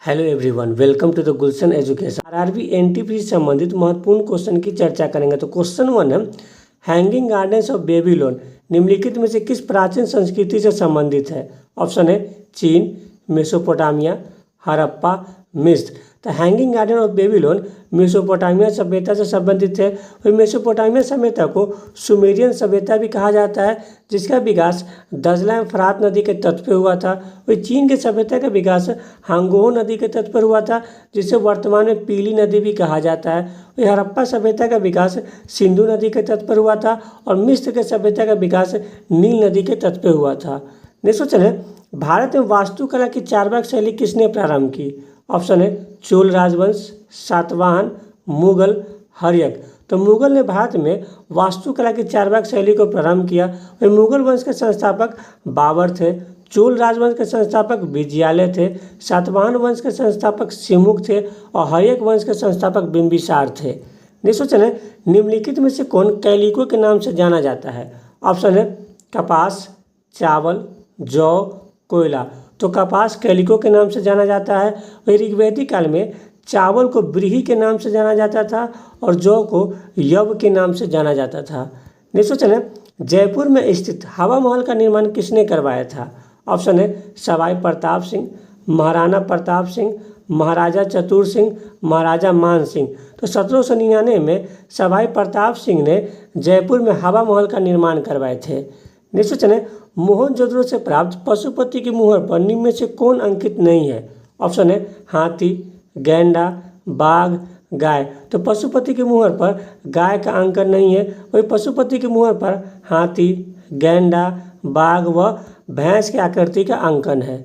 Hello everyone, welcome to the Gulshan Education. RRB NTP से संबंधित महत्वपूर्ण क्वेश्चन की चर्चा करेंगे। तो क्वेश्चन 1 है, हैंगिंग गार्डन्स ऑफ बेबीलोन निम्नलिखित में से किस प्राचीन संस्कृति से संबंधित है? ऑप्शन है चीन, मेसोपोटामिया, हड़प्पा, मिस्र। तो hanging garden of Babylon Mesopotamia सभ्यता से संबंधित है। और मेसोपोटामिया सभ्यता को सुमेरियन सभ्यता भी कहा जाता है, जिसका विकास दजला एवं फरात नदी के तट पर हुआ था। वही चीन के सभ्यता का विकास हांगहो नदी के तट पर हुआ था, जिसे वर्तमान में पीली नदी भी कहा जाता है। वही हड़प्पा सभ्यता का विकास सिंधु नदी के तट पर हुआ था और मिस्र के सभ्यता का विकास नील नदी के तट पर हुआ था। नेक्स्ट क्वेश्चन है, भारत में वास्तुकला की चारवाक शैली किसने प्रारंभ की? ऑप्शन है चोल राजवंश, सातवाहन, मुगल, हर्यक। तो मुगल ने भारत में वास्तुकला की चारवाक शैली को प्रारंभ किया। वही मुगल वंश के संस्थापक बाबर थे, चोल राजवंश के संस्थापक विजयालय थे, सातवाहन वंश के संस्थापक सिमुक थे और हर्यक वंश के संस्थापक बिंबिसार थे। नेक्स्ट क्वेश्चन है, निम्नलिखित में से कौन कैलिको के नाम से जाना जाता है? ऑप्शन है कपास, चावल, जौ, कोयला। तो कपास कैलिको के नाम से जाना जाता है। वही ऋग्वैदिक काल में चावल को ब्रीही के नाम से जाना जाता था और जौ को यव के नाम से जाना जाता था। नेक्स्ट क्वेश्चन है, जयपुर में स्थित हवा महल का निर्माण किसने करवाया था? ऑप्शन है सवाई प्रताप सिंह, महाराणा प्रताप सिंह, महाराजा चतुर सिंह, महाराजा मान सिंह। तो 1799 में सवाई प्रताप सिंह ने जयपुर में हवा महल का निर्माण करवाए थे। नेक्स्ट क्वेश्चन है, मोहनजोदड़ो से प्राप्त पशुपति की मुहर पर निम्न में से कौन अंकित नहीं है? ऑप्शन है हाथी, गैंडा, बाघ, गाय। तो पशुपति की मुहर पर गाय का अंकन नहीं है। वही पशुपति की मुहर पर हाथी, गैंडा, बाघ व भैंस की आकृति का अंकन है।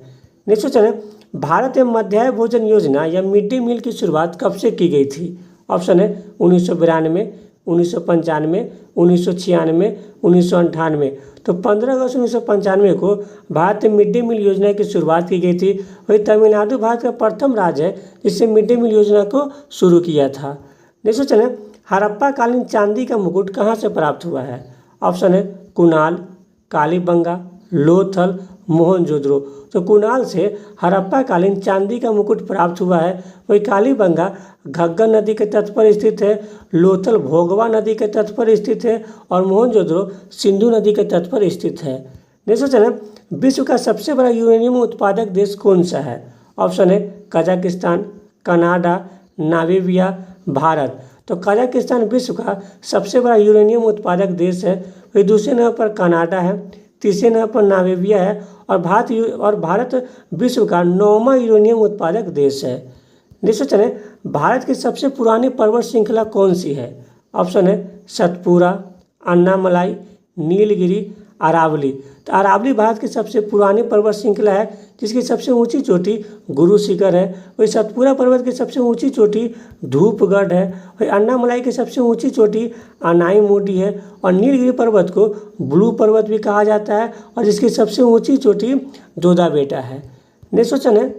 नेक्स्ट क्वेश्चन है, भारत में मध्याह्न भोजन योजना या मिड डे मील की शुरुआत कब से की गई थी? ऑप्शन है 1992, 1995, 1996, 1998। तो 15 अगस्त 1995 को भारत में मिड डे मील योजना की शुरुआत की गई थी। वही तमिलनाडु भारत का प्रथम राज्य है जिससे मिड डे मील योजना को शुरू किया था। नेक्स्ट क्वेश्चन है, हड़प्पा कालीन चांदी का मुकुट कहाँ से प्राप्त हुआ है? ऑप्शन है कुणाल, कालीबंगा, लोथल, मोहनजोदड़ो। तो कुणाल से हड़प्पा कालीन चांदी का मुकुट प्राप्त हुआ है। वही कालीबंगा घग्गर नदी के तट पर स्थित है, लोथल भोगवा नदी के तट पर स्थित है और मोहनजोदड़ो सिंधु नदी के तट पर स्थित है। नेक्स्ट क्वेश्चन है, विश्व का सबसे बड़ा यूरेनियम उत्पादक देश कौन सा है? ऑप्शन है कजाकिस्तान, कनाडा, नामीबिया, भारत। तो कजाकिस्तान विश्व का सबसे बड़ा यूरेनियम उत्पादक देश है। वही दूसरे नंबर पर कनाडा है, तीसरे नंबर पर नामीबिया है और भारत विश्व का 9वां यूरेनियम उत्पादक देश है। नेक्स्ट क्वेश्चन है, भारत की सबसे पुरानी पर्वत श्रृंखला कौन सी है? ऑप्शन है सतपुरा, अन्नामलाई, नीलगिरी, अरावली। तो अरावली भारत की सबसे पुरानी पर्वत श्रृंखला है जिसकी सबसे ऊंची चोटी गुरु शिखर है। वही सतपुरा पर्वत की सबसे ऊंची चोटी धूपगढ़ है। वही अन्नामलाई की सबसे ऊंची चोटी अनाई मोडी है और नीलगिरी पर्वत को ब्लू पर्वत भी कहा जाता है और जिसकी सबसे ऊंची चोटी जोधा बेटा है। नेक्स्ट क्वेश्चन है,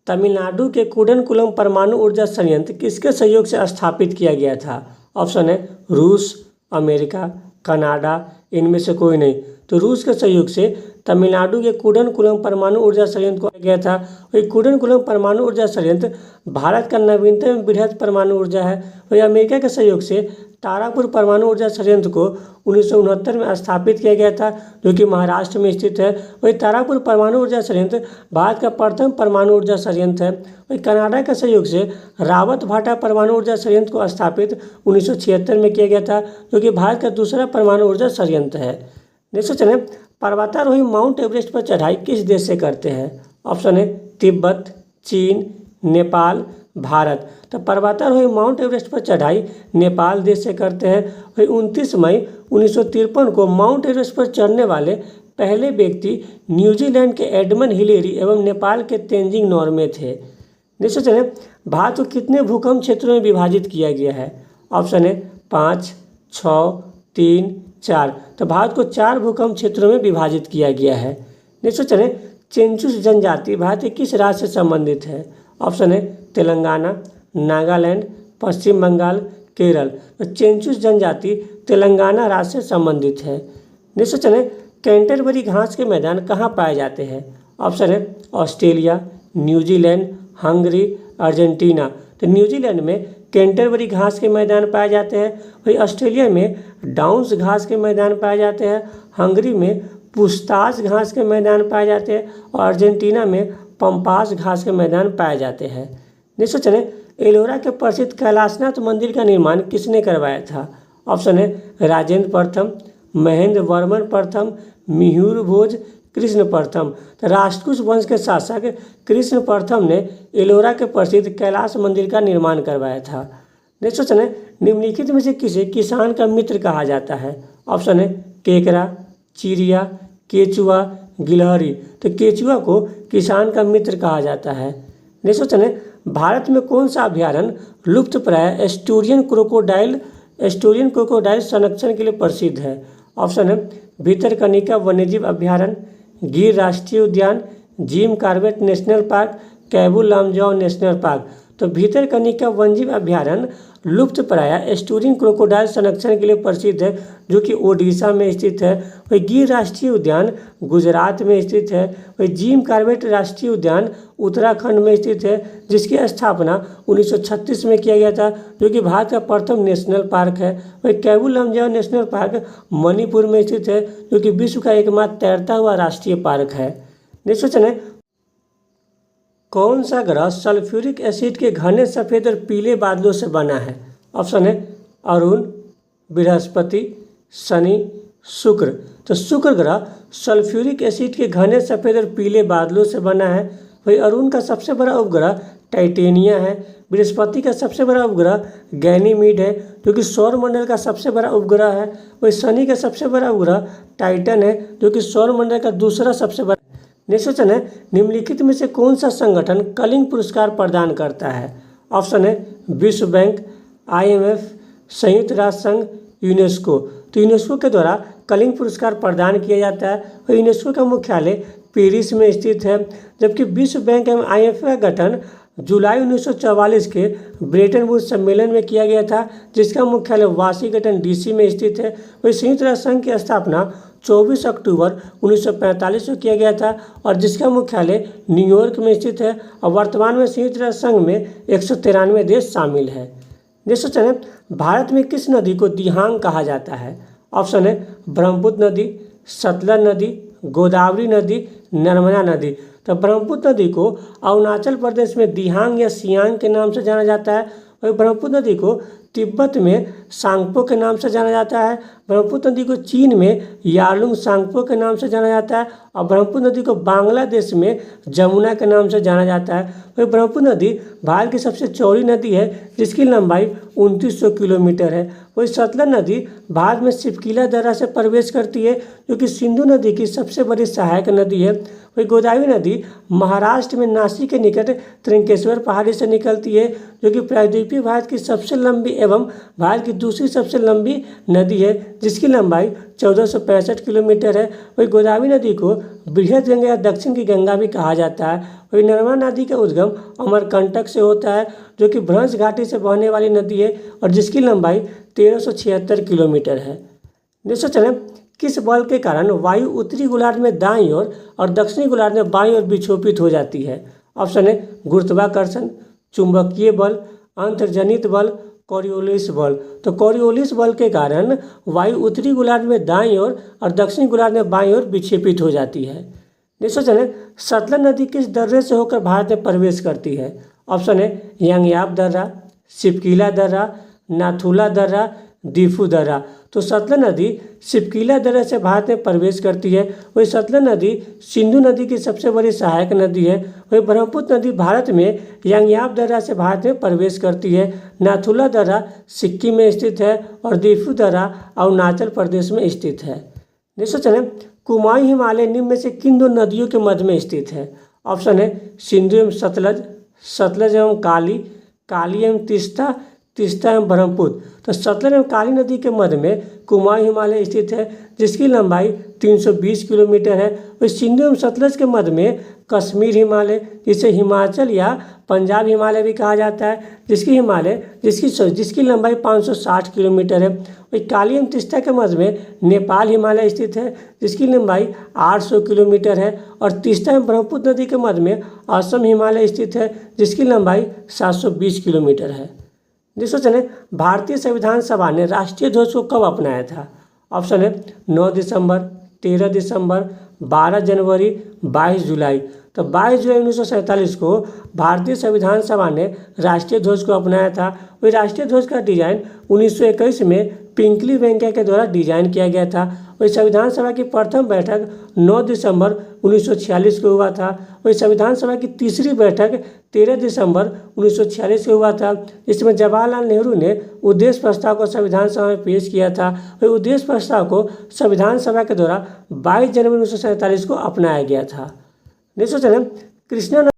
तमिलनाडु के कुडनकुलम परमाणु ऊर्जा संयंत्र किसके सहयोग से स्थापित किया गया था? ऑप्शन है रूस, अमेरिका, कनाडा, इनमें से कोई नहीं। तो रूस के सहयोग से तमिलनाडु के कुडनकुलम परमाणु ऊर्जा संयंत्र को किया गया था। वही कुडनकुलम परमाणु ऊर्जा संयंत्र भारत का नवीनतम बृहद परमाणु ऊर्जा है। वही अमेरिका के सहयोग से तारापुर परमाणु ऊर्जा संयंत्र को 1969 में स्थापित किया गया था, जो कि महाराष्ट्र में स्थित है। वही तारापुर परमाणु ऊर्जा संयंत्र भारत का प्रथम परमाणु ऊर्जा संयंत्र है। वही कनाडा के सहयोग से रावत भाटा परमाणु ऊर्जा संयंत्र को स्थापित 1976 में किया गया था, जो कि भारत का दूसरा परमाणु ऊर्जा संयंत्र है। नेक्स्ट क्वेश्चन है, पर्वतारोही माउंट एवरेस्ट पर चढ़ाई किस देश से करते हैं? ऑप्शन है तिब्बत, चीन, नेपाल, भारत। तो पर्वतारोही माउंट एवरेस्ट पर चढ़ाई नेपाल देश से करते हैं। वही 29 मई 1953 को माउंट एवरेस्ट पर चढ़ने वाले पहले व्यक्ति न्यूजीलैंड के एडमंड हिलेरी एवं नेपाल के तेंजिंग नोर्गे थे। नेक्स्ट क्वेश्चन है, भारत को कितने भूकंप क्षेत्रों में विभाजित किया गया है? ऑप्शन है 5, 6, 3, 4। तो भारत को 4 भूकंप क्षेत्रों में विभाजित किया गया है। नेक्स्ट क्वेश्चन है, चेंचुस जनजाति भारत के किस राज्य से संबंधित है? ऑप्शन है तेलंगाना, नागालैंड, पश्चिम बंगाल, केरल। तो चेंचुस जनजाति तेलंगाना राज्य से संबंधित है। नेक्स्ट क्वेश्चन है, कैंटरबरी घास के मैदान कहाँ पाए जाते हैं? ऑप्शन है ऑस्ट्रेलिया, न्यूजीलैंड, हंगरी, अर्जेंटीना। तो न्यूजीलैंड में कैंटरबरी घास के मैदान पाए जाते हैं। वही ऑस्ट्रेलिया में डाउन्स घास के मैदान पाए जाते हैं। हंगरी में पुस्तास घास के मैदान पाए जाते हैं और अर्जेंटीना में पंपास घास के मैदान पाए जाते हैं। नेक्स्ट क्वेश्चन है, एलोरा के प्रसिद्ध कैलाशनाथ मंदिर का निर्माण किसने करवाया था? ऑप्शन है राजेंद्र प्रथम, महेंद्र वर्मन प्रथम, मिहिर भोज, कृष्ण प्रथम। तो राष्ट्रकूट वंश के शासक कृष्ण प्रथम ने एलोरा के प्रसिद्ध कैलाश मंदिर का निर्माण करवाया था। नेक्स्ट क्वेश्चन है, निम्नलिखित में से किसे किसान का मित्र कहा जाता है? ऑप्शन है केकड़ा, चिड़िया, केचुआ, गिलहरी। तो केचुआ को किसान का मित्र कहा जाता है। नेक्स्ट क्वेश्चन है, भारत में कौन सा अभ्यारण्य लुप्तप्राय एस्टोरियन क्रोकोडाइल संरक्षण के लिए प्रसिद्ध है? ऑप्शन है भितरकनिका वन्यजीव अभ्यारण्य, गिर राष्ट्रीय उद्यान, Jim Corbett national park, Keibul Lamjao national park. तो भितरकनिका वन्यजीव अभ्यारण्य लुप्तप्राय एस्टोरियन क्रोकोडाइल संरक्षण के लिए प्रसिद्ध है, जो कि ओडिशा में स्थित है। वही गिर राष्ट्रीय उद्यान गुजरात में स्थित है। वही जिम कॉर्बेट राष्ट्रीय उद्यान उत्तराखंड में स्थित है, जिसकी स्थापना 1936 में किया गया था, जो कि भारत का प्रथम नेशनल पार्क है। वही कैबू लामजाओ नेशनल पार्क मणिपुर में स्थित है, जो कि विश्व का एकमात्र तैरता हुआ राष्ट्रीय पार्क है। नेक्स्ट क्वेश्चन है, कौन सा ग्रह सल्फ्यूरिक एसिड के घने सफ़ेद और पीले बादलों से बना है? ऑप्शन है अरुण, बृहस्पति, शनि, शुक्र। तो शुक्र ग्रह सल्फ्यूरिक एसिड के घने सफ़ेद और पीले बादलों से बना है। वही अरुण का सबसे बड़ा उपग्रह टाइटेनिया है। बृहस्पति का सबसे बड़ा उपग्रह गैनीमीड है, जो कि सौरमंडल का सबसे बड़ा उपग्रह है। वही शनि का सबसे बड़ा उपग्रह टाइटन है, जो कि सौरमंडल का दूसरा सबसे बड़ा। नेक्स्ट क्वेश्चन है, निम्नलिखित में से कौन सा संगठन कलिंग पुरस्कार प्रदान करता है? ऑप्शन है विश्व बैंक, IMF, संयुक्त राष्ट्र संघ, यूनेस्को। तो यूनेस्को के द्वारा कलिंग पुरस्कार प्रदान किया जाता है और यूनेस्को का मुख्यालय पेरिस में स्थित है, जबकि विश्व बैंक एवं IMF का गठन जुलाई 1944 के ब्रेटन वुड्स सम्मेलन में किया गया था, जिसका मुख्यालय वाशिंगटन DC में स्थित है। वही संयुक्त राष्ट्र संघ की स्थापना 24 अक्टूबर 1945 को किया गया था और जिसका मुख्यालय न्यूयॉर्क में स्थित है और वर्तमान में संयुक्त राष्ट्र संघ में 193 देश शामिल है। नेक्स्ट क्वेश्चन है, भारत में किस नदी को दिहांग कहा जाता है? ऑप्शन है ब्रह्मपुत्र नदी, सतलज नदी, गोदावरी नदी, नर्मदा नदी। तो ब्रह्मपुत्र नदी को अरुणाचल प्रदेश में दिहांग या सियांग के नाम से जाना जाता है। वही ब्रह्मपुत्र नदी को तिब्बत में सांगपो के नाम से जाना जाता है। ब्रह्मपुत्र नदी को चीन में यालुंग सांगपो के नाम से जाना जाता है और ब्रह्मपुत्र नदी को बांग्लादेश में जमुना के नाम से जाना जाता है। वही ब्रह्मपुत्र नदी भारत की सबसे चौड़ी नदी है, जिसकी लंबाई 2900 किलोमीटर है। वही सतलज नदी भारत में सिपकीला दर्रा से प्रवेश करती है, जो कि सिंधु नदी की सबसे बड़ी सहायक नदी है। वही गोदावरी नदी महाराष्ट्र में नासिक के निकट त्रिंकेश्वर पहाड़ी से निकलती है, जो कि प्रायद्वीपीय भारत की सबसे लंबी एवं भारत की दूसरी सबसे लंबी नदी है, जिसकी लंबाई 1465 किलोमीटर है। वही गोदावरी नदी को बृहद गंगा या दक्षिण की गंगा भी कहा जाता है। वही नर्मदा नदी का उद्गम अमरकंटक से होता है, जो कि भ्रंश घाटी से बहने वाली नदी है और जिसकी लंबाई 1376 किलोमीटर है। नेक्स्ट क्वेश्चन है, किस बल के कारण वायु उत्तरी गोलार्ध में दाईं ओर और दक्षिणी गोलार्ध में बाईं ओर विक्षोभित हो जाती है? ऑप्शन है गुरुत्वाकर्षण, चुंबकीय बल, अंतर्जनित बल, कोरियोलिस बल। तो कोरियोलिस बल के कारण वायु उत्तरी गोलार्ध में दाईं ओर और दक्षिणी गोलार्ध में बाईं ओर विक्षेपित हो जाती है। नेक्स्ट क्वेश्चन है, सतलज नदी किस दर्रे से होकर भारत में प्रवेश करती है? ऑप्शन है यांगयाप दर्रा, सिपकीला दर्रा, नाथुला दर्रा, दीफू दर्रा। तो सतलज नदी सिपकीला दर्रे से भारत में प्रवेश करती है। वही सतलज नदी सिंधु नदी की सबसे बड़ी सहायक नदी है। वही ब्रह्मपुत्र नदी भारत में यांगयाप दर्रा से भारत में प्रवेश करती है। नाथुला दर्रा सिक्किम में स्थित है और दीफू दर्रा अरुणाचल प्रदेश में स्थित है। नेक्स्ट क्वेश्चन है, कुमाऊं हिमालय निम्न में से किन दो नदियों के मध्य में स्थित है? ऑप्शन है सिंधु एवं सतलज, सतलज एवं काली, काली एवं तीस्ता, तीस्ता एवं ब्रह्मपुत्र। तो सतलज एवं काली नदी के मध्य में कुमाऊं हिमालय स्थित है, जिसकी लंबाई 320 किलोमीटर है। और सिंधु एवं सतलज के मध्य में कश्मीर हिमालय, जिसे हिमाचल या पंजाब हिमालय भी कहा जाता है, जिसकी लंबाई 560 किलोमीटर है। और काली एवं तीस्ता के मध्य में नेपाल हिमालय स्थित है, जिसकी लंबाई 800 किलोमीटर है। और तीस्ता एवं ब्रह्मपुत्र नदी के मध्य में असम हिमालय स्थित है, जिसकी लंबाई 720 किलोमीटर है। जिसको चले भारतीय संविधान सभा ने राष्ट्रीय ध्वज को कब अपनाया था? ऑप्शन है 9 दिसंबर, 13 दिसंबर, 12 जनवरी, 22 जुलाई। तो 22 जुलाई 1947 को भारतीय संविधान सभा ने राष्ट्रीय ध्वज को अपनाया था। वही राष्ट्रीय ध्वज का डिजाइन 1921 में पिंकली वेंकैया के द्वारा डिजाइन किया गया था। वही संविधान सभा की प्रथम बैठक 9 दिसंबर 1946 को हुआ था। वही संविधान सभा की तीसरी बैठक 13 दिसंबर 1946 को हुआ था, जिसमें जवाहरलाल नेहरू ने उद्देश्य प्रस्ताव को संविधान सभा में पेश किया था। वही उद्देश्य प्रस्ताव को संविधान सभा के द्वारा 22 जनवरी 1947 को अपनाया गया था। नेक्स्ट क्वेश्चन है,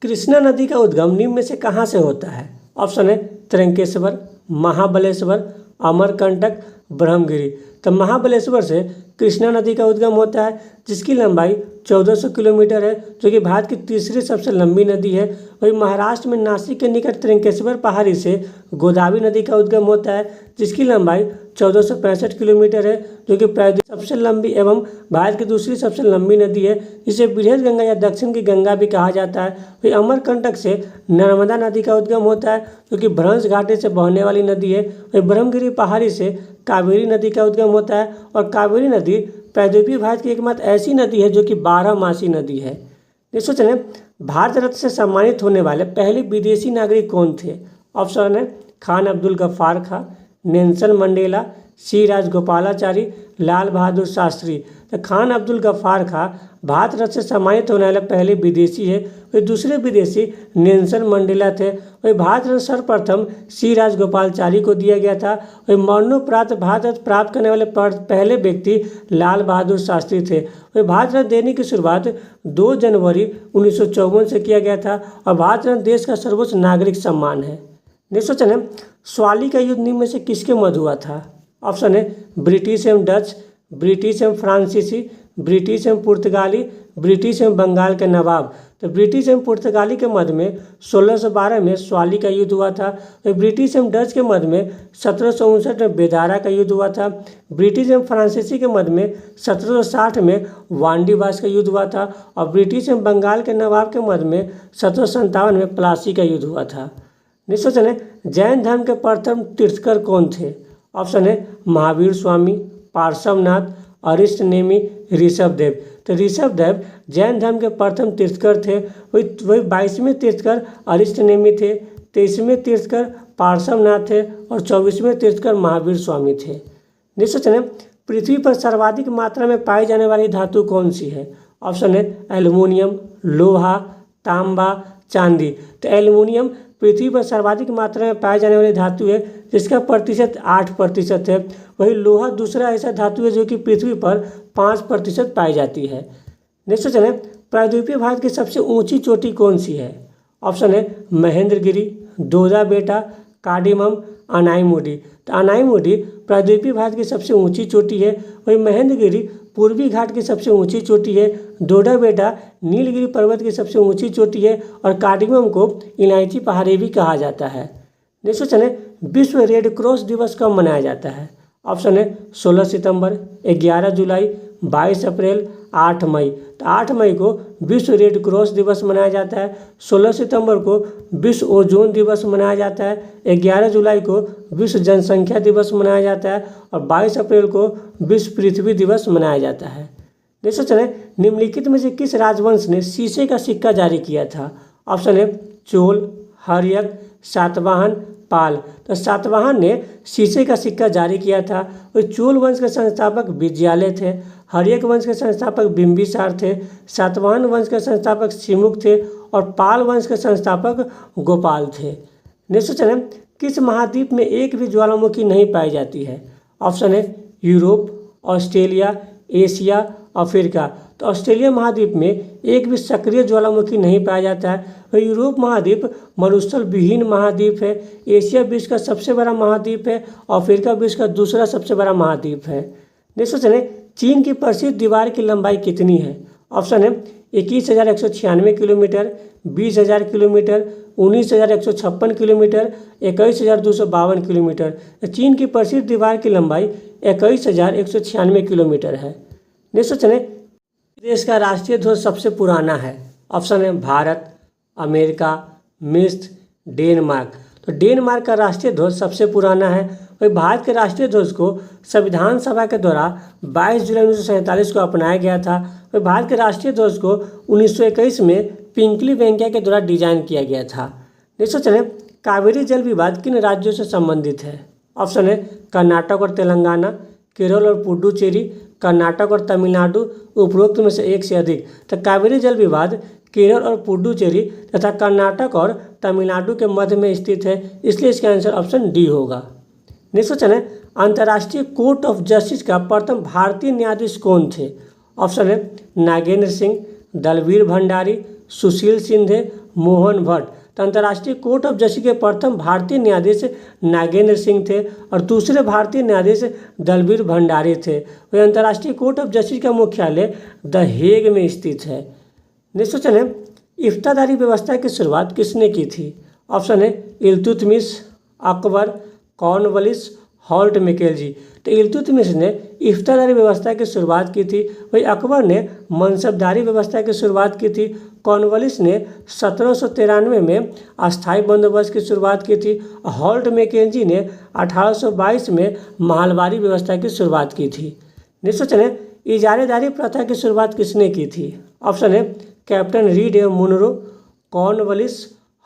कृष्णा नदी का उद्गम निम्न में से कहाँ से होता है? ऑप्शन है त्र्यंकेश्वर, महाबलेश्वर, अमरकंटक, ब्रह्मगिरी। तो महाबलेश्वर से कृष्णा नदी का उद्गम होता है, जिसकी लंबाई 1400 किलोमीटर है, जो कि भारत की तीसरी सबसे लंबी नदी है। वही महाराष्ट्र में नासिक के निकट त्र्यंकेश्वर पहाड़ी से गोदावरी नदी का उद्गम होता है, जिसकी लंबाई 1465 किलोमीटर है, जो कि प्रायद्वीप सबसे लंबी एवं भारत की दूसरी सबसे लंबी नदी है, जिसे बृहद गंगा या दक्षिण की गंगा भी कहा जाता है। वही अमरकंटक से नर्मदा नदी का उद्गम होता है, जो कि भ्रंश घाटी से बहने वाली नदी है। वही ब्रह्मगिरी पहाड़ी से कावेरी नदी का उद्गम होता है, और कावेरी नदी प्रायद्वीपीय भारत की एकमात्र ऐसी नदी है जो कि 12मासी नदी है। नेक्स्ट क्वेश्चन है, भारत रत्न से सम्मानित होने वाले पहले विदेशी नागरिक कौन थे? ऑप्शन है खान अब्दुल गफ्फार खां, नेल्सन मंडेला, सी राजगोपालाचारी, लाल बहादुर शास्त्री। तो खान अब्दुल गफ्फार खां भारत रत्न से सम्मानित होने वाले पहले विदेशी है। वही दूसरे विदेशी नेल्सन मंडेला थे। वही भारत रत्न सर्वप्रथम सी राजगोपालाचारी को दिया गया था। वही मरणोपरांत भारत रत्न प्राप्त करने वाले पहले व्यक्ति लाल बहादुर शास्त्री थे। वही भारत रत्न देने की शुरुआत 2 जनवरी 1954 से किया गया था, और भारत रत्न देश का सर्वोच्च नागरिक सम्मान है। नेक्स्ट क्वेश्चन है, स्वाली का युद्ध निम्न में से किसके मध्य हुआ था? ऑप्शन है ब्रिटिश एवं डच, ब्रिटिश एवं फ्रांसीसी, ब्रिटिश एवं पुर्तगाली, ब्रिटिश एवं बंगाल के नवाब। तो ब्रिटिश एवं पुर्तगाली के मध्य में 1612 में स्वाली का युद्ध हुआ था। तो ब्रिटिश एवं डच के मध्य में 1759 में बेदारा का युद्ध हुआ था। ब्रिटिश एवं फ्रांसीसी के मध्य में 1760 में वांडीवास का युद्ध हुआ था, और ब्रिटिश एवं बंगाल के नवाब के मध्य में 1757 में प्लासी का युद्ध हुआ था। नेक्स्ट क्वेश्चन है, जैन धर्म के प्रथम तीर्थकर कौन थे? ऑप्शन है महावीर स्वामी, पार्श्वनाथ, अरिष्ट नेमि, ऋषभदेव। तो ऋषभदेव जैन धर्म के प्रथम तीर्थकर थे। वही 22वें तीर्थकर अरिष्ट नेमि थे, 23वें तीर्थकर पार्श्वनाथ थे, और 24वें तीर्थकर महावीर स्वामी थे। नेक्स्ट क्वेश्चन है, पृथ्वी पर सर्वाधिक मात्रा में पाई जाने वाली धातु कौन सी है? ऑप्शन है एल्युमिनियम, लोहा, तांबा, चांदी। तो एल्युमिनियम पृथ्वी पर सर्वाधिक मात्रा में पाई जाने वाली धातु है, जिसका प्रतिशत 8% है। वही लोहा दूसरा ऐसा धातु है जो कि पृथ्वी पर 5% पाई जाती है। नेक्स्ट क्वेश्चन है, प्रायद्वीपीय भारत की सबसे ऊंची चोटी कौन सी है? ऑप्शन है महेंद्रगिरी, दोदा बेटा, कार्डिमम, अनाईमुडी। तो अनाईमुडी प्रायद्वीपीय भारत की सबसे ऊंची चोटी है। वही महेंद्रगिरी पूर्वी घाट की सबसे ऊंची चोटी है, दोडा बेटा नीलगिरी पर्वत की सबसे ऊंची चोटी है, और कार्डिमम को इलायची पहाड़ी भी कहा जाता है। नेक्स्ट क्वेश्चन है, विश्व रेड क्रॉस दिवस कब मनाया जाता है? ऑप्शन है 16 सितंबर, 11 जुलाई, 22 अप्रैल, 8 मई। तो 8 मई को विश्व रेड क्रॉस दिवस मनाया जाता है। 16 सितंबर को विश्व ओजोन दिवस मनाया जाता है। 11 जुलाई को विश्व जनसंख्या दिवस मनाया जाता है, और 22 अप्रैल को विश्व पृथ्वी दिवस मनाया जाता है। नेक्स्ट क्वेश्चन है, निम्नलिखित में से किस राजवंश ने शीशे का सिक्का जारी किया था? ऑप्शन है चोल, हर्यक, सातवाहन, पाल। तो सातवाहन ने शीशे का सिक्का जारी किया था। और चोल वंश के संस्थापक विजयालय थे, हर्यक वंश के संस्थापक बिंबिसार थे, सातवाहन वंश के संस्थापक सिमुक थे, और पाल वंश के संस्थापक गोपाल थे। नेक्स्ट क्वेश्चन है, किस महाद्वीप में एक भी ज्वालामुखी नहीं पाई जाती है? ऑप्शन है यूरोप, ऑस्ट्रेलिया, एशिया, अफ्रीका। तो ऑस्ट्रेलिया महाद्वीप में एक भी सक्रिय ज्वालामुखी नहीं पाया जाता है। और यूरोप महाद्वीप मरुस्थल विहीन महाद्वीप है। एशिया विश्व का सबसे बड़ा महाद्वीप है। अफ्रीका विश्व का दूसरा सबसे बड़ा महाद्वीप है। नेक्स्ट क्वेश्चन है, चीन की प्रसिद्ध दीवार की लंबाई कितनी है? ऑप्शन है 21,196 किलोमीटर, 20,000 किलोमीटर, 19,156 किलोमीटर, 21,252 किलोमीटर। चीन की प्रसिद्ध दीवार की लंबाई 21,196 किलोमीटर है। नेक्स्ट क्वेश्चन है, देश का राष्ट्रीय ध्वज सबसे पुराना है? ऑप्शन है भारत, अमेरिका, मिस्र, डेनमार्क। तो डेनमार्क का राष्ट्रीय ध्वज सबसे पुराना है। वही भारत के राष्ट्रीय ध्वज को संविधान सभा के द्वारा 22 जुलाई 1947 को अपनाया गया था। वही भारत के राष्ट्रीय ध्वज को 1921 में पिंकली वेंकैया के द्वारा डिजाइन किया गया था। नेक्स्ट क्वेश्चन है, कावेरी जल विवाद किन राज्यों से संबंधित है? ऑप्शन है कर्नाटक और तेलंगाना, केरल और पुडुचेरी, कर्नाटक और तमिलनाडु, उपरोक्त में से एक से अधिक। तो कावेरी जल विवाद केरल और पुडुचेरी तथा कर्नाटक और तमिलनाडु के मध्य में स्थित है, इसलिए इसका आंसर ऑप्शन डी होगा। नेक्स्ट क्वेश्चन है, अंतर्राष्ट्रीय कोर्ट ऑफ जस्टिस का प्रथम भारतीय न्यायाधीश कौन थे? ऑप्शन है नागेंद्र सिंह, दलवीर भंडारी, सुशील सिंधे, मोहन भट्ट। तो अंतर्राष्ट्रीय कोर्ट ऑफ जस्टिस के प्रथम भारतीय न्यायाधीश नागेंद्र सिंह थे और दूसरे भारतीय न्यायाधीश दलवीर भंडारी थे। वह अंतर्राष्ट्रीय कोर्ट ऑफ जस्टिस का मुख्यालय द हेग में स्थित है। नेक्स्ट क्वेश्चन है, इफ्तादारी व्यवस्था की शुरुआत किसने की थी? ऑप्शन है इल्तुतमिश, अकबर, कॉर्नवालिस, हॉल्ट मैकेलजी। तो इल्तुतमिश ने इफ्तादारी व्यवस्था की शुरुआत की थी। वही अकबर ने मनसबदारी व्यवस्था की शुरुआत की थी। कॉर्नवालिस ने 1793 में अस्थायी बंदोबस्त की शुरुआत की थी। हॉल्ट मैकेलजी ने 1822 में महलवारी व्यवस्था की शुरुआत की थी। नेक्स्ट क्वेश्चन है, इजारेदारी प्रथा की शुरुआत किसने की थी? ऑप्शन है कैप्टन रीड एवं Munro, Cornwallis,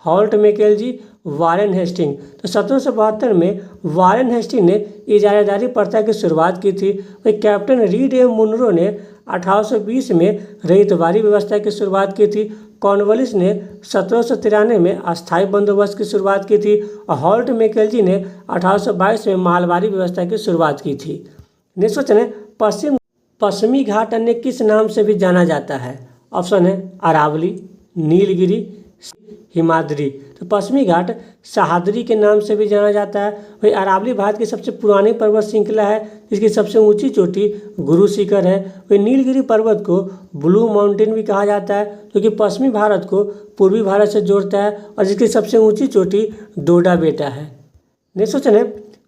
Holt Mackenzie, Warren Hasting. तो 1772 में वारेन हेस्टिंग ने इजारेदारी प्रथा की शुरुआत की थी। वही कैप्टन रीड एवं मुनरो ने 1820 में रईतवारी व्यवस्था की शुरुआत की थी। कॉर्नवालिस ने 1793 में अस्थायी बंदोबस्त की शुरुआत की थी और हॉल्ट मैकेलजी ने 1822 में महलवारी व्यवस्था की शुरुआत की थी। नेक्स्ट क्वेश्चन है, पश्चिमी घाट अन्य किस नाम से भी जाना जाता है? ऑप्शन है अरावली, नीलगिरी, हिमाद्री। तो पश्चिमी घाट सह्याद्री के नाम से भी जाना जाता है। वही अरावली भारत की सबसे पुरानी पर्वत श्रृंखला है, जिसकी सबसे ऊंची चोटी गुरु शिखर है। वही नीलगिरी पर्वत को ब्लू माउंटेन भी कहा जाता है, जो कि पश्चिमी भारत को पूर्वी भारत से जोड़ता है और जिसकी सबसे ऊंची चोटी डोडा बेटा है। नेक्स्ट क्वेश्चन है,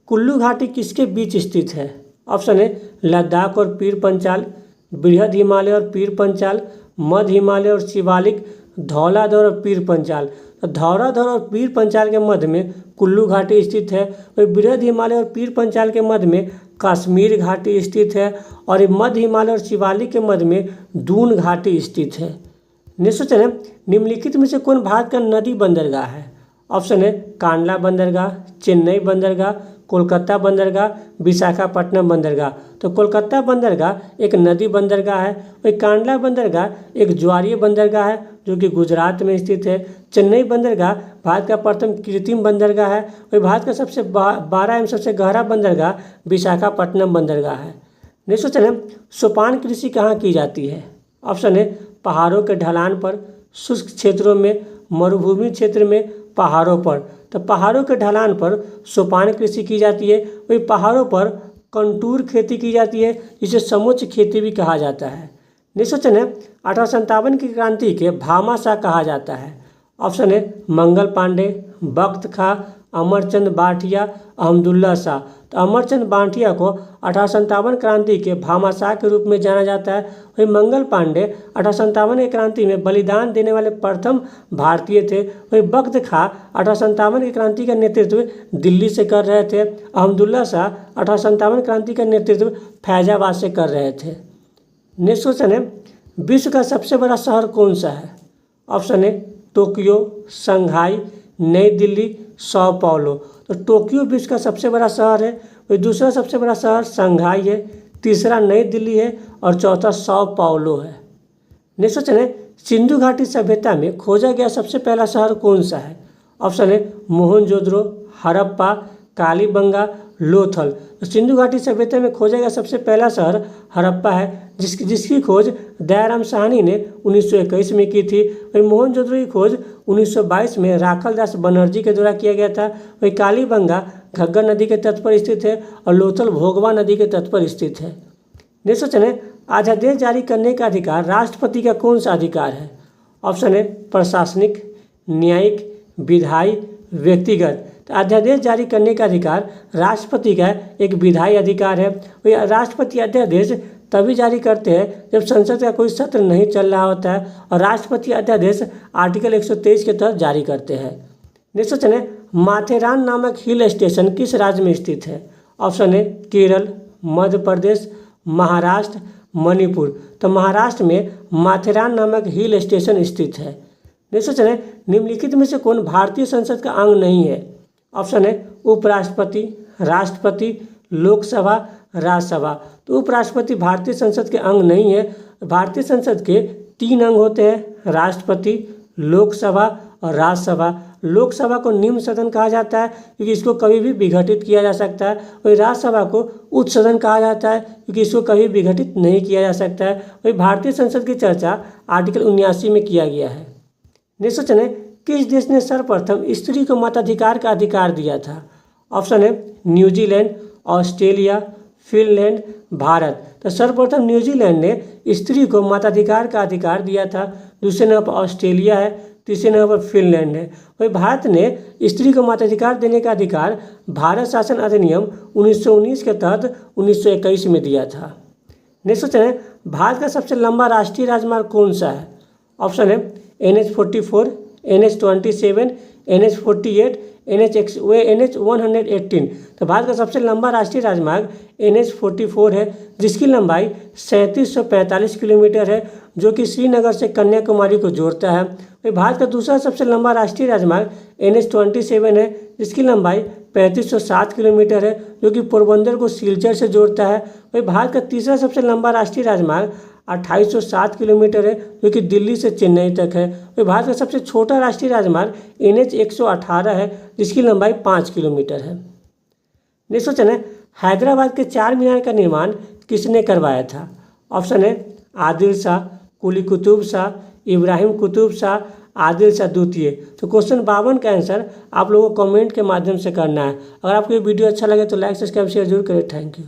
कुल्लू घाटी किसके बीच स्थित है? ऑप्शन है लद्दाख और पीर पंचाल, बृहद हिमालय और पीर पंचाल, मध्य हिमालय और शिवालिक, धौलाधर और पीर पंचाल। तो धौलाधर और पीर पंचाल के मध्य में कुल्लू घाटी स्थित है। वही बृहद हिमालय और पीर पंचाल के मध्य में कश्मीर घाटी स्थित है और मध्य हिमालय और शिवालिक के मध्य में दून घाटी स्थित है। नेक्स्ट क्वेश्चन है, निम्नलिखित में से कौन भारत का नदी बंदरगाह है? ऑप्शन है कांडला बंदरगाह, चेन्नई बंदरगाह, कोलकाता बंदरगाह, विशाखापट्टनम बंदरगाह। तो कोलकाता बंदरगाह एक नदी बंदरगाह है। वही कांडला बंदरगाह एक ज्वारीय बंदरगाह है जो कि गुजरात में स्थित है। चेन्नई बंदरगाह भारत का प्रथम कृत्रिम बंदरगाह है। वही भारत का सबसे बड़ा एवं सबसे गहरा बंदरगाह विशाखापट्टनम बंदरगाह है। नेक्स्ट क्वेश्चन है, सोपान कृषि कहाँ की जाती है? ऑप्शन है पहाड़ों के ढलान पर, शुष्क क्षेत्रों में, मरुभूमि क्षेत्र में, पहाड़ों पर। तो पहाड़ों के ढलान पर सोपान कृषि की जाती है। वही पहाड़ों पर कंटूर खेती की जाती है, जिसे समोच्च खेती भी कहा जाता है। नेक्स्ट क्वेश्चन है, 1857 की क्रांति के भामाशाह कहा जाता है। ऑप्शन है मंगल पांडे, बख्त खां, अमरचंद बांटिया, अहमदुल्ला शाह। तो अमरचंद बांटिया को 1857 क्रांति के भामाशाह के रूप में जाना जाता है। वही मंगल पांडे 1857 की क्रांति में बलिदान देने वाले प्रथम भारतीय थे। वही बख्त खां 1857 की क्रांति का नेतृत्व दिल्ली से कर रहे थे। अहमदुल्ला शाह 1857 क्रांति का नेतृत्व फैजाबाद से कर रहे थे। नेक्स्ट क्वेश्चन है, विश्व का सबसे बड़ा शहर कौन सा है? ऑप्शन है टोक्यो, शंघाई, नई दिल्ली, सौ पाउलो। तो टोक्यो विश्व का सबसे बड़ा शहर है। वही दूसरा सबसे बड़ा शहर शंघाई है, तीसरा नई दिल्ली है और चौथा सौ पाउलो है। नेक्स्ट क्वेश्चन है, सिंधु घाटी सभ्यता में खोजा गया सबसे पहला शहर कौन सा है? ऑप्शन है मोहनजोदड़ो, हड़प्पा, कालीबंगा, लोथल। तो सिंधु घाटी सभ्यता में खोजा गया सबसे पहला शहर हड़प्पा है, जिसकी खोज दयाराम साहनी ने 1921 में की थी। वही मोहनजोदड़ो की खोज 1922 में राखल दास बनर्जी के द्वारा किया गया था। वही कालीबंगा घग्गर नदी के तट पर स्थित है और लोथल भोगवा नदी के तट पर स्थित है। नेक्स्ट क्वेश्चन है, अध्यादेश जारी करने का अधिकार राष्ट्रपति का कौन सा अधिकार है? ऑप्शन है प्रशासनिक, न्यायिक, विधायी, व्यक्तिगत। तो अध्यादेश जारी करने का अधिकार राष्ट्रपति का एक विधायी अधिकार है। वही राष्ट्रपति अध्यादेश तभी जारी करते हैं जब संसद का कोई सत्र नहीं चल रहा होता है और राष्ट्रपति अध्यादेश आर्टिकल 123 के तहत जारी करते हैं। नेक्स्ट क्वेश्चन है, माथेरान नामक हिल स्टेशन किस राज्य में स्थित है? ऑप्शन है केरल, मध्य प्रदेश, महाराष्ट्र, मणिपुर। तो महाराष्ट्र में माथेरान नामक हिल स्टेशन स्थित है। नेक्स्ट क्वेश्चन है, निम्नलिखित में से कौन भारतीय संसद का अंग नहीं है? ऑप्शन है उपराष्ट्रपति, राष्ट्रपति, लोकसभा, राज्यसभा। तो उपराष्ट्रपति भारतीय संसद के अंग नहीं है। भारतीय संसद के 3 अंग होते हैं, राष्ट्रपति, लोकसभा और राज्यसभा। लोकसभा को निम्न सदन कहा जाता है क्योंकि इसको कभी भी विघटित किया जा सकता है। वही राज्यसभा को उच्च सदन कहा जाता है क्योंकि इसको कभी विघटित नहीं किया जा सकता है। वही भारतीय संसद की चर्चा आर्टिकल 79 में किया गया है। नेक्स्ट क्वेश्चन है, किस देश ने सर्वप्रथम स्त्री को मताधिकार का अधिकार दिया था? ऑप्शन है न्यूजीलैंड, ऑस्ट्रेलिया, फिनलैंड, भारत। तो सर्वप्रथम न्यूजीलैंड ने स्त्री को मताधिकार का अधिकार दिया था। दूसरे नंबर पर ऑस्ट्रेलिया है, तीसरे नंबर पर फिनलैंड है। वही भारत ने स्त्री को मताधिकार देने का अधिकार भारत शासन अधिनियम 1919 के तहत 1921 में दिया था। नेक्स्ट क्वेश्चन है, भारत का सबसे लंबा राष्ट्रीय राजमार्ग कौन सा है? ऑप्शन है NH44, NH27, NH48, NH 118। तो भारत का सबसे लंबा राष्ट्रीय राजमार्ग NH44 है, जिसकी लंबाई 3745 किलोमीटर है, जो कि श्रीनगर से कन्याकुमारी को जोड़ता है। वही भारत का दूसरा सबसे लंबा राष्ट्रीय राजमार्ग NH27 है, जिसकी लंबाई 3507 किलोमीटर है, जो कि पोरबंदर को सिलचर से जोड़ता है। वही भारत का तीसरा सबसे लंबा राष्ट्रीय राजमार्ग 2807 किलोमीटर है, जो कि दिल्ली से चेन्नई तक है। वही भारत का सबसे छोटा राष्ट्रीय राजमार्ग NH 118 है, जिसकी लंबाई 5 किलोमीटर है। नेक्स्ट क्वेश्चन है, हैदराबाद के 4 मीनार का निर्माण किसने करवाया था? ऑप्शन है आदिल शाह, कुली कुतुब शाह, इब्राहिम कुतुब शाह, आदिल शाह द्वितीय। तो क्वेश्चन 52 का आंसर आप लोगों को कमेंट के माध्यम से करना है। अगर आपको ये वीडियो अच्छा लगे तो लाइक, सब्सक्राइब, शेयर जरूर करें। Thank you.